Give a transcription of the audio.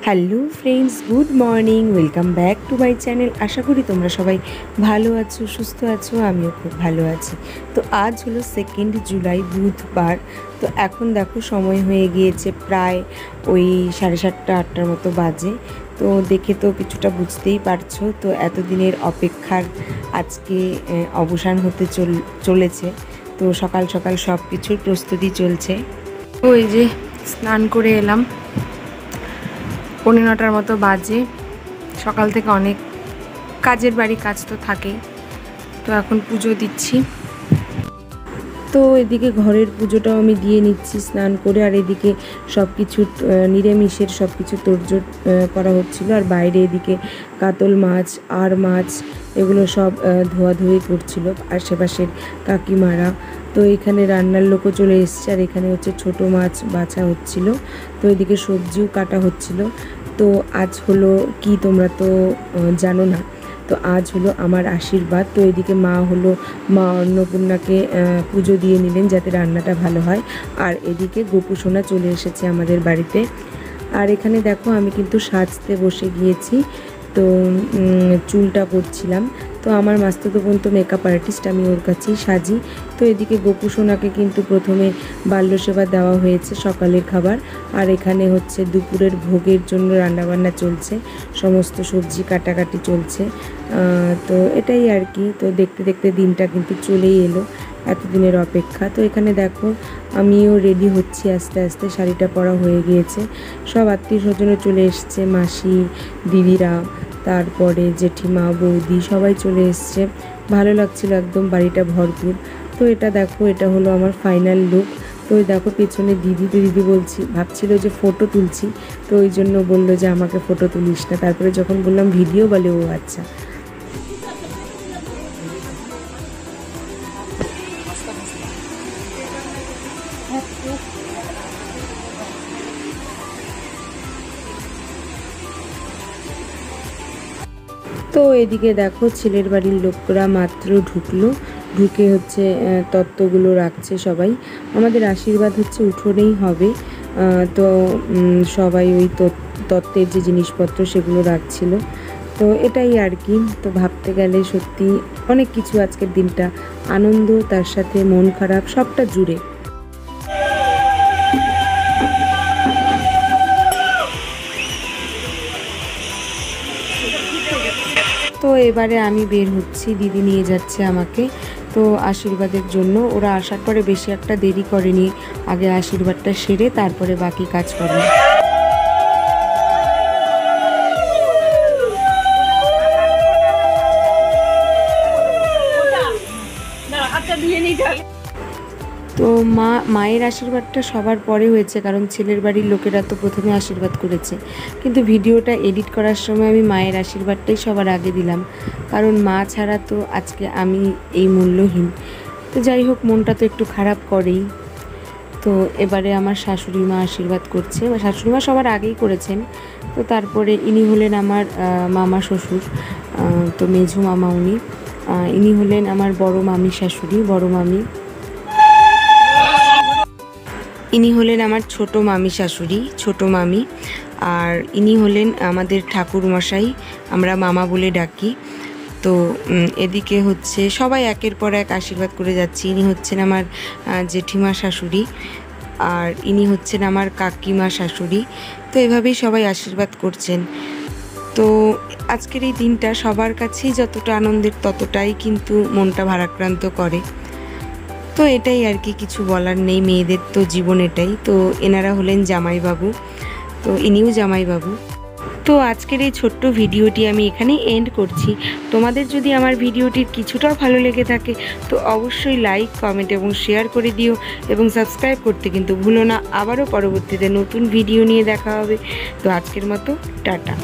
Hello friends, good morning, welcome back to my channel. আশা করি তোমরা সবাই ভালো আছো, সুস্থ আছো, আমিও খুব ভালো আছি। তো আজ হলো 2 জুলাই, বুধবার। তো এখন দেখো সময় হয়ে গিয়েছে প্রায় ওই 7:30-8টার মতো বাজে। তো দেখে তো কিছুটা বুঝতেই পারছো, তো এতদিনের অপেক্ষার আজকে অবসান হতে চলেছে। তো সকাল সকাল সব কিছুর প্রস্তুতি চলছে। ওই যে স্নান করে এলাম, 9:15 মতো বাজে। সকাল থেকে অনেক কাজের কাজ তো থাকেই। তো এখন পুজো দিচ্ছি। তো এদিকে ঘরের পুজোটাও আমি দিয়ে নিচ্ছি স্নান করে, আর এদিকে সব কিছু নিরামিষের সব কিছু তোড়জোড় করা হচ্ছিল। আর বাইরে এদিকে কাতল মাছ আর মাছ এগুলো সব ধোয়াধুয়ি করছিল আশেপাশের কাকিমারা। তো এখানে রান্নার লোকও চলে এসছে, আর এখানে হচ্ছে ছোট মাছ বাছা হচ্ছিল। তো এদিকে সবজিও কাটা হচ্ছিল। তো আজ হলো কি, তোমরা তো জানো না, তো আজ হলো আমার আশীর্বাদ। তো এদিকে মা অন্নপূর্ণাকে পুজো দিয়ে নিলেন যাতে রান্নাটা ভালো হয়। আর এদিকে গোপু সোনা চলে এসেছে আমাদের বাড়িতে। আর এখানে দেখো আমি কিন্তু সাজতে বসে গিয়েছি। তো চুলটা করছিলাম। তো আমার মাস্তুতো বোন তো মেকআপ আর্টিস্ট, আমি ওর কাছেই সাজি। তো এদিকে গোপু সোনাকে কিন্তু প্রথমে বাল্যসেবা দেওয়া হয়েছে, সকালের খাবার। আর এখানে হচ্ছে দুপুরের ভোগের জন্য রান্নাবান্না চলছে, সমস্ত সবজি কাটাকাটি চলছে। তো এটাই আর কি। তো দেখতে দেখতে দিনটা কিন্তু চলেই এলো, এতদিনের অপেক্ষা। তো এখানে দেখো আমিও রেডি হচ্ছি আস্তে আস্তে, শাড়িটা পরা হয়ে গিয়েছে। সব আত্মীয় স্বজনও চলে এসছে, মাসি, দিদিরা, তারপরে জেঠিমা, বৌদি সবাই চলে এসছে। ভালো লাগছিল, একদম বাড়িটা ভরপুর। তো এটা দেখো, এটা হলো আমার ফাইনাল লুক। তো ওই দেখো পেছনে দিদি ভাবছিল যে ফটো তুলছি, তো ওই জন্য বললো যে আমাকে ফটো তুলিস না। তারপরে যখন বললাম ভিডিও, বলে ও আচ্ছা। তো এদিকে দেখো ছেলের বাড়ির লোকরা মাত্র ঢুকে হচ্ছে তত্ত্বগুলো রাখছে সবাই। আমাদের আশীর্বাদ হচ্ছে উঠোনেই হবে। তো সবাই ওই তত্ত্বের যে জিনিসপত্র সেগুলো রাখছিল। তো এটাই আর কি। তো ভাবতে গেলে সত্যি অনেক কিছু, আজকের দিনটা আনন্দ, তার সাথে মন খারাপ সবটা জুড়ে। তো এবারে আমি বের হচ্ছি, দিদি নিয়ে যাচ্ছে আমাকে তো আশীর্বাদের জন্য। ওরা আসার পরে বেশি একটা দেরি করেনি, আগে আশীর্বাদটা সেরে তারপরে বাকি কাজ করে। তো মায়ের আশীর্বাদটা সবার পরে হয়েছে, কারণ ছেলের বাড়ির লোকেরা তো প্রথমে আশীর্বাদ করেছে। কিন্তু ভিডিওটা এডিট করার সময় আমি মায়ের আশীর্বাদটাই সবার আগে দিলাম, কারণ মা ছাড়া তো আজকে আমি এই মূল্যহীন। তো যাই হোক, মনটা তো একটু খারাপ করেই। তো এবারে আমার শাশুড়ি মা আশীর্বাদ করছে, শাশুড়ি মা সবার আগেই করেছেন। তো তারপরে ইনি হলেন আমার মামা শ্বশুর, তো মেঝো মামা উনি। ইনি হলেন আমার বড় মামি শাশুড়ি, বড় মামি। ইনি হলেন আমার ছোট মামি শাশুড়ি, ছোট মামি। আর ইনি হলেন আমাদের ঠাকুর মশাই, আমরা মামা বলে ডাকি। তো এদিকে হচ্ছে সবাই একের পর এক আশীর্বাদ করে যাচ্ছি। ইনি হচ্ছেন আমার জেঠিমা শাশুড়ি, আর ইনি হচ্ছেন আমার কাকিমা শাশুড়ি। তো এভাবেই সবাই আশীর্বাদ করছেন। তো আজকের এই দিনটা সবার কাছেই যতটা আনন্দের, ততটাই কিন্তু মনটা ভারাক্রান্ত করে। তো এটাই আর কি, কিছু বলার নেই, মেয়েদের তো জীবন এটাই। তো এনারা হলেন জামাইবাবু, তো ইনিও জামাইবাবু। তো আজকের এই ছোট্ট ভিডিওটি আমি এখানেই এন্ড করছি। তোমাদের যদি আমার ভিডিওটির কিছুটাও ভালো লেগে থাকে তো অবশ্যই লাইক, কমেন্ট এবং শেয়ার করে দিও, এবং সাবস্ক্রাইব করতে কিন্তু ভুলো না। আবারও পরবর্তীতে নতুন ভিডিও নিয়ে দেখা হবে। তো আজকের মতো টাটা।